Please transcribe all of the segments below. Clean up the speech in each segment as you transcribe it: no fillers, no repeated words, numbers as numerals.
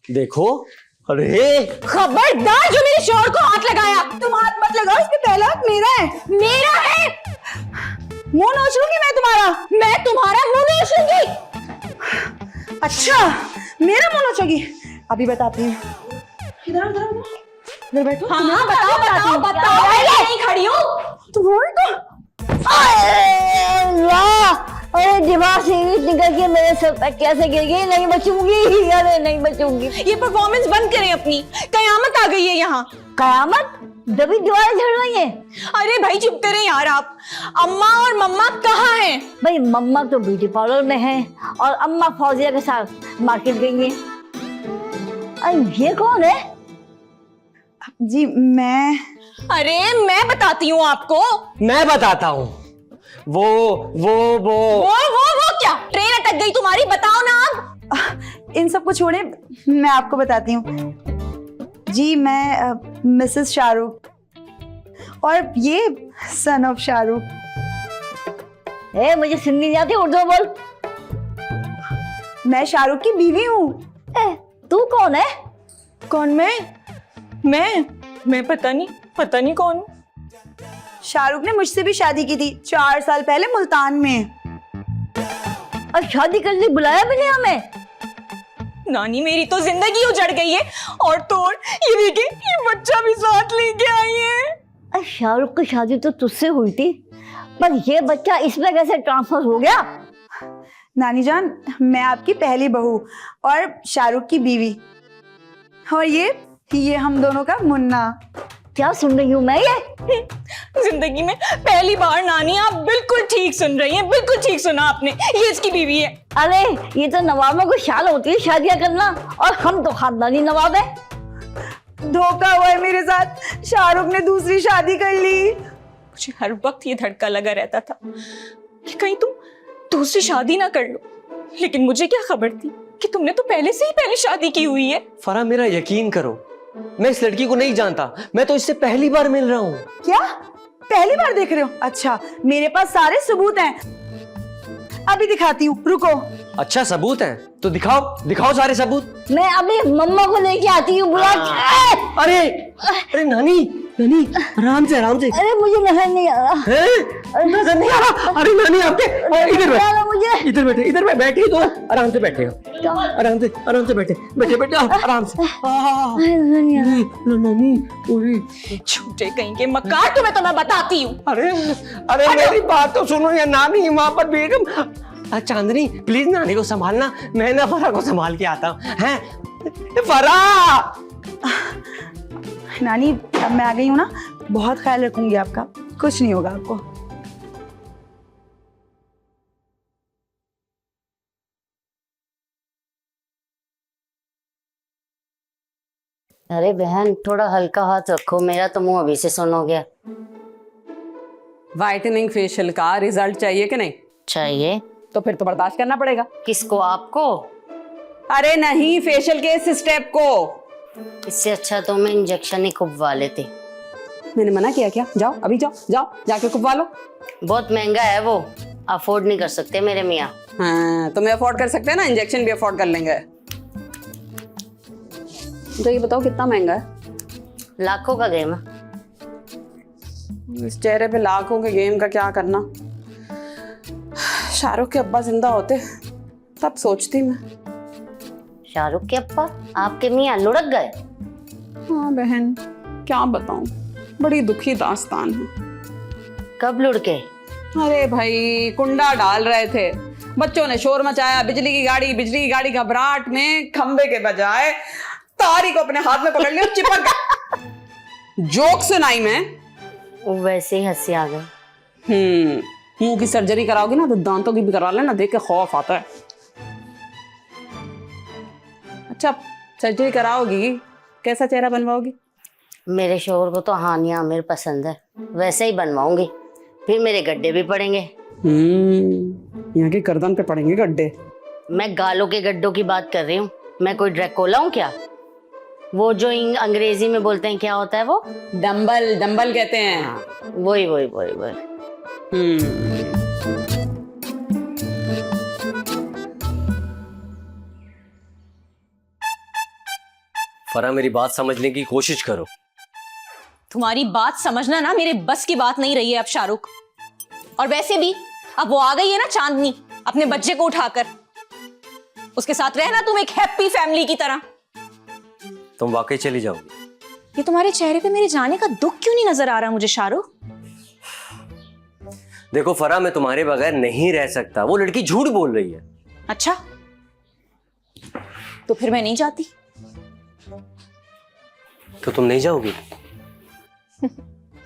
देखो। अरे खबरदार जो मेरे शोहर को हाथ लगाया। तुम हाथ मत लगाओ, इसके पहला हाथ मेरा है। मेरा है। मुंह नोच लूंगी मैं तुम्हारा। मैं तुम्हारा मुंह नोच लूंगी। अच्छा, मेरा मुंह नोचोगी? अभी बताती हूँ। इधर इधर इधर बैठो। हाँ बताओ बताओ बताओ। नहीं खड़ी हूँ। तुम्हारी तो अरे दिमाग से निकल के मेरे सर पे कैसे गिर गई? नहीं बचूंगी, अरे नहीं बचूंगी। ये परफॉर्मेंस बंद करें अपनी। कयामत आ गई है यहाँ। कयामत? दबी दीवारें झड़ रही हैं। अरे भाई चुप करें यार आप। अम्मा और मम्मा कहाँ हैं? भाई मम्मा तो ब्यूटी पार्लर में है और अम्मा फौजिया के साथ मार्केट गई है। अरे ये कौन है? जी मैं। अरे मैं बताती हूँ आपको। मैं बताता हूँ। वो क्या ट्रेन अटक गई तुम्हारी? बताओ ना आप। इन सबको छोड़े, मैं आपको बताती हूँ। जी मैं मिसेस शाहरुख और ये सन ऑफ शाहरुख। मुझे सिंधी नहीं आती, उर्दू बोल। मैं शाहरुख की बीवी हूँ। तू कौन है? कौन? मैं पता नहीं कौन। शाहरुख ने मुझसे भी शादी की थी 4 साल पहले मुल्तान में। और शादी करने बुलाया भी नहीं हमें। नानी मेरी तो जिंदगी उजड़ गई है। और तो और ये देखिए, ये बच्चा भी साथ लेके आई है। शाहरुख की शादी तो तुझसे हुई थी, पर ये बच्चा इसमें कैसे ट्रांसफर हो गया? नानी जान, मैं आपकी पहली बहू और शाहरुख की बीवी। और ये हम दोनों का मुन्ना। क्या सुन रही हूँ मैं ये? जिंदगी में पहली बार नानी, आप बिल्कुल ठीक सुन रही हैं। बिल्कुल ठीक सुना आपने। ये इसकी बीवी है। अरे ये तो नवाबों को शान होती है शादियां करना, और हम तो खानदानी नवाब है। धोखा हुआ है मेरे साथ। शाहरुख ने दूसरी शादी कर ली। मुझे हर वक्त ये धड़का लगा रहता था कि कहीं तुम दूसरी शादी ना कर लो। लेकिन मुझे क्या खबर थी कि तुमने तो पहले से ही पहली शादी की हुई है। फरा, मेरा यकीन करो, मैं इस लड़की को नहीं जानता। मैं तो इससे पहली बार मिल रहा हूँ। क्या? पहली बार देख रहे हो? अच्छा, मेरे पास सारे सबूत हैं। अभी दिखाती हूँ, रुको। अच्छा सबूत हैं तो दिखाओ सारे सबूत। मैं अभी मम्मा को लेके आती हूँ, बुला। अरे नानी आराम से। अरे मुझे नजर नहीं आ रहा। नजर नहीं आ रहा? अरे नानी आपके इधर बैठे तो आराम से बैठे हो। आराम से बैठे आराम से। नानी झूठे कहीं के मक्कार, तुम्हें तो मैं बताती हूँ। अरे मेरी बात तो सुनो या नानी। वहां पर बेगम। चांदनी प्लीज नानी को संभालना, मैं ना फरा को संभाल के आता हूँ। हैं फरा? नानी अब मैं आ गई हूँ ना, बहुत ख्याल रखूंगी आपका। कुछ नहीं होगा आपको। अरे बहन थोड़ा हल्का हाथ रखो, मेरा तो मुंह अभी से सुन हो गया। वाइटनिंग फेशियल का रिजल्ट चाहिए कि नहीं? चाहिए। तो फिर तो बर्दाश्त करना पड़ेगा। किसको? आपको? अरे नहीं, फेशियल के इस स्टेप को। इससे अच्छा तो मैं इंजेक्शन ही कुबवा लेती। मैंने मना किया क्या? जाओ अभी जाओ जाके कुबवा लो। बहुत महंगा है वो, अफोर्ड नहीं कर सकते मेरे मियाँ। हाँ तुम्हें अफोर्ड कर सकते हैं ना, इंजेक्शन भी अफोर्ड कर लेंगे। तो ये बताओ कितना महंगा है? लाखों का गेम है। इस चेहरे पे लाखों के गेम का क्या करना। शाहरुख के अब्बा जिंदा होते तब सोचती मैं। शाहरुख के अब्बा? आपके मियाँ लुढ़क गए? हाँ बहन, क्या बताऊं, बड़ी दुखी दास्तान है। कब लुढ़के? अरे भाई कुंडा डाल रहे थे, बच्चों ने शोर मचाया, बिजली की गाड़ी घबराहट में खंबे के बजाय तारी को अपने हाथ में पकड़ लिया, चिपक गया। जोक सुनाई मैं। वैसे ही हंसी आ गई। मुंह की सर्जरी कराओगी ना तो दांतों की भी करवा लेना, देख के खौफ आता है। अच्छा सर्जरी कराओगी, कैसा चेहरा बनवाओगी? मेरे शोहर को तो हानिया आमिर पसंद है, वैसे ही बनवाऊंगी। फिर मेरे गड्ढे भी पड़ेंगे। यहाँ की गर्दन पे पड़ेंगे गड्ढे। मैं गालों के गड्ढों की बात कर रही हूँ। मैं कोई ड्रैकुला हूँ क्या? वो जो अंग्रेजी में बोलते हैं, क्या होता है वो? डंबल कहते हैं। वही। फरा मेरी बात समझने की कोशिश करो। तुम्हारी बात समझना ना मेरे बस की बात नहीं रही है अब शाहरुख। और वैसे भी अब वो आ गई है ना चांदनी अपने बच्चे को उठाकर, उसके साथ रहना तुम एक हैप्पी फैमिली की तरह। तुम वाकई चली जाओगी? ये तुम्हारे चेहरे पे मेरे जाने का दुख क्यों नहीं नजर आ रहा मुझे शाहरुख? देखो फरा, मैं तुम्हारे बगैर नहीं रह सकता। वो लड़की झूठ बोल रही है। अच्छा, तो फिर मैं नहीं जाती। तो तुम नहीं जाओगी?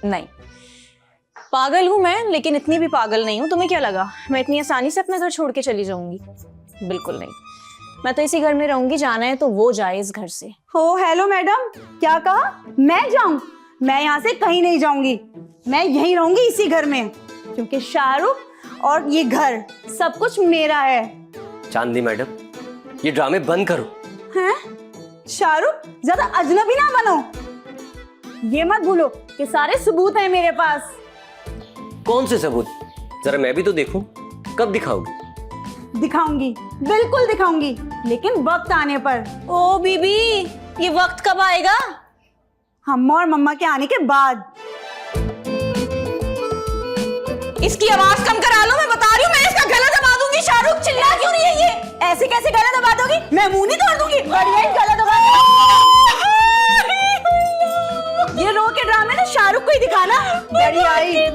नहीं, पागल हूं मैं, लेकिन इतनी भी पागल नहीं हूं। तुम्हें क्या लगा मैं इतनी आसानी से अपना घर छोड़ के चली जाऊंगी? बिल्कुल नहीं। मैं तो इसी घर में रहूंगी, जाना है तो वो जाए इस घर से। हो हेलो मैडम, क्या कहा? मैं जाऊं? मैं यहाँ से कहीं नहीं जाऊंगी, मैं यहीं रहूंगी इसी घर में, क्योंकि शाहरुख और ये घर सब कुछ मेरा है। चांदनी मैडम, ये ड्रामे बंद करो। हैं? शाहरुख, ज्यादा अजनबी ना बनो। ये मत भूलो कि सारे सबूत हैं मेरे पास। कौन से सबूत? जरा मैं भी तो देखूं। कब दिखाओगी? दिखाऊंगी, बिल्कुल दिखाऊंगी, लेकिन वक्त आने पर। ओ बीबी, ये वक्त कब आएगा? हम और मम्मा के आने के बाद। इसकी आवाज कम करा लो, मैं बता रही हूँ, मैं इसका गला दबा दूंगी। शाहरुख, चिल्ला क्यों रही है ये? ऐसे कैसे गला दबा दोगी? मैं मुंह नहीं तोड़ दूंगी। बढ़िया ही गला दबा। ये रो के ड्रामे ना शाहरुख को ही दिखाना। बढ़िया ही।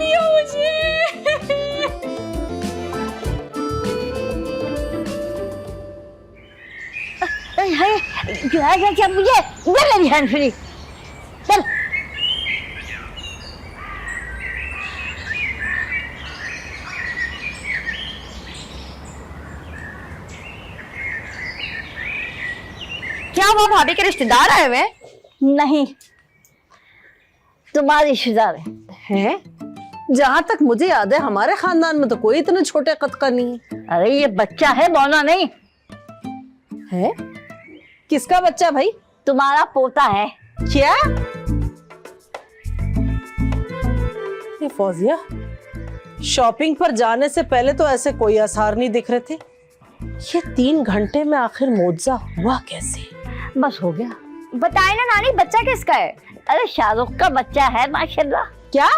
क्या मुझे मेरी हैंड फ्री। चल क्या वो भाभी के रिश्तेदार आए हुए? नहीं, तुम्हारी रिश्तेदार है। जहाँ तक मुझे याद है हमारे खानदान में तो कोई इतने छोटे कद का नहीं है। अरे ये बच्चा है, बौना नहीं है। किसका बच्चा भाई? तुम्हारा पोता है। क्या? ये फौजिया, शॉपिंग पर जाने से पहले तो ऐसे कोई आसार नहीं दिख रहे थे। ये 3 घंटे में आखिर मुआवजा हुआ कैसे? बस हो गया। बताए ना नानी, बच्चा किसका है? अरे शाहरुख का बच्चा है माशाल्लाह। क्या?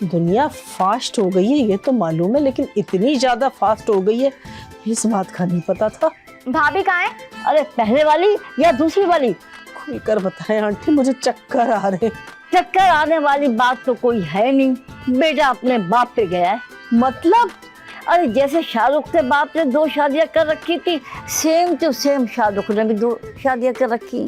दुनिया फास्ट हो गई है ये तो मालूम है, लेकिन इतनी ज्यादा फास्ट हो गई है इस बात का नहीं पता था। भाभी कहाँ है? अरे पहले वाली या दूसरी वाली? खुलकर बताएं आंटी, मुझे चक्कर आ रहे। चक्कर आने वाली बात तो कोई है नहीं, बेटा अपने बाप पे गया है। मतलब? अरे जैसे शाहरुख के बाप ने 2 शादियां कर रखी थी, सेम टू सेम शाहरुख ने भी 2 शादियां कर रखी।